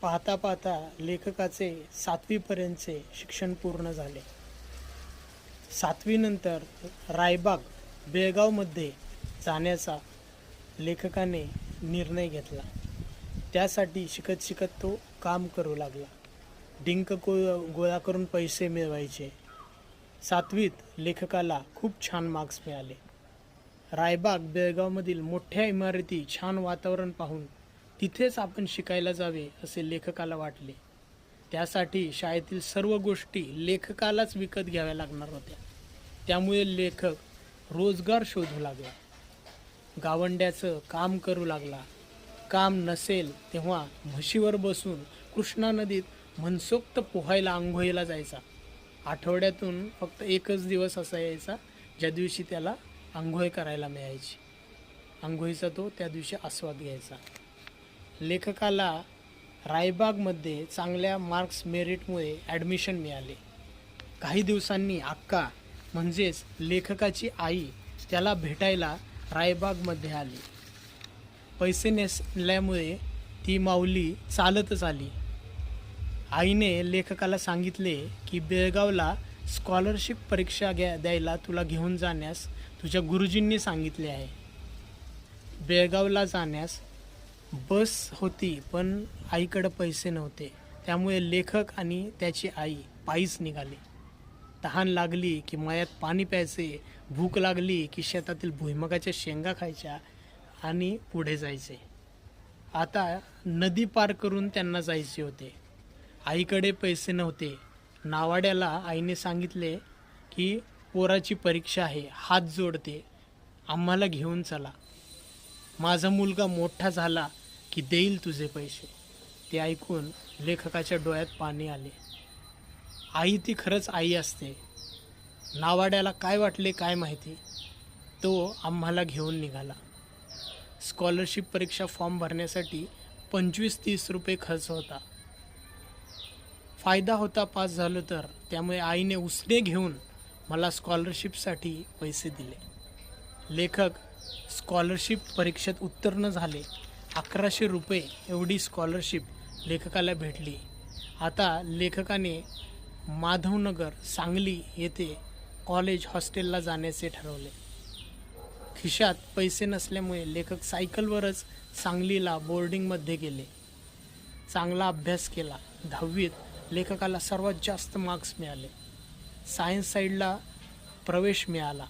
पाहता पाहता लेखकाचे 7वी पर्यंतचे शिक्षण पूर्ण झाले. 7वी नंतर रायबाग बेळगावमध्ये जाण्याचा लेखकाने निर्णय घेतला. त्यासाठी शिकत शिकत तो काम करू लागला. डिंक गोळा करून पैसे मिळवायचे. 7वीत लेखकाला खूप छान मार्क्स मिळाले. रायबाग बेळगावमधील मोठ्या इमारती, छान वातावरण पाहून तिथेच आपण शिकायला जावे असे लेखकाला वाटले. त्यासाठी शाळेतील सर्व गोष्टी लेखकालाच विकत घ्याव्या लागणार होत्या. त्यामुळे लेखक रोजगार शोधू लागला. गावंड्याचं काम करू लागला. काम नसेल तेव्हा म्हशीवर बसून कृष्णा नदीत मनसोक्त पोहायला, आंघोळीला जायचा. आठवड्यातून फक्त एकच दिवस असा यायचा ज्या दिवशी त्याला आंघोळ करायला मिळायची. आंघोळीचा तो त्या दिवशी आस्वाद घ्यायचा. लेखकाला रायबागमध्ये चांगल्या मार्क्स मेरिटमुळे ॲडमिशन मिळाले. काही दिवसांनी अक्का म्हणजेच लेखकाची आई त्याला भेटायला रायबागमध्ये आली. पैसे नसल्यामुळे ती माऊली चालतच आली. आईने लेखकाला सांगितले की बेळगावला स्कॉलरशिप परीक्षा द्यायला तुला घेऊन जाण्यास तुझ्या गुरुजींनी सांगितले आहे. बेळगावला जाण्यास बस होती पण आईकडे पैसे नव्हते. त्यामुळे लेखक आणि त्याची आई पायीच निघाले. तहान लागली की मळ्यात पाणी प्यायचे, भूक लागली की शेतातील भुईमुगाच्या शेंगा खायच्या आणि पुढे जायचे. आता नदी पार करून त्यांना जायचे होते. आईकडे पैसे नव्हते. नावाड्याला आईने सांगितले की पोराची परीक्षा आहे, हात जोडते, आम्हाला घेऊन चला. माझा मुलगा मोठा झाला की देईल तुझे पैसे. ते ऐकून लेखकाच्या डोळ्यात पाणी आले. आई ती खरंच आई असते. नावाड्याला काय वाटले काय माहिती, तो आम्हाला घेऊन निघाला. स्कॉलरशिप परीक्षा फॉर्म भरण्यासाठी 25-30 रुपये खर्च होता. फायदा होता पास झालो तर. त्यामुळे आईने उसने घेऊन मला स्कॉलरशिपसाठी पैसे दिले. लेखक स्कॉलरशिप परीक्षेत उत्तीर्ण झाले. 1100 रुपये एवढी स्कॉलरशिप लेखकाला भेटली. आता लेखकाने माधवनगर, सांगली येथे कॉलेज हॉस्टेलला जाण्याचे ठरवले. खिशात पैसे नसल्यामुळे लेखक सायकलवरच सांगलीला बोर्डिंगमध्ये गेले. चांगला अभ्यास केला. 10वीत लेखकाला सर्वात जास्त मार्क्स मिळाले. सायन्स साईडला प्रवेश मिळाला.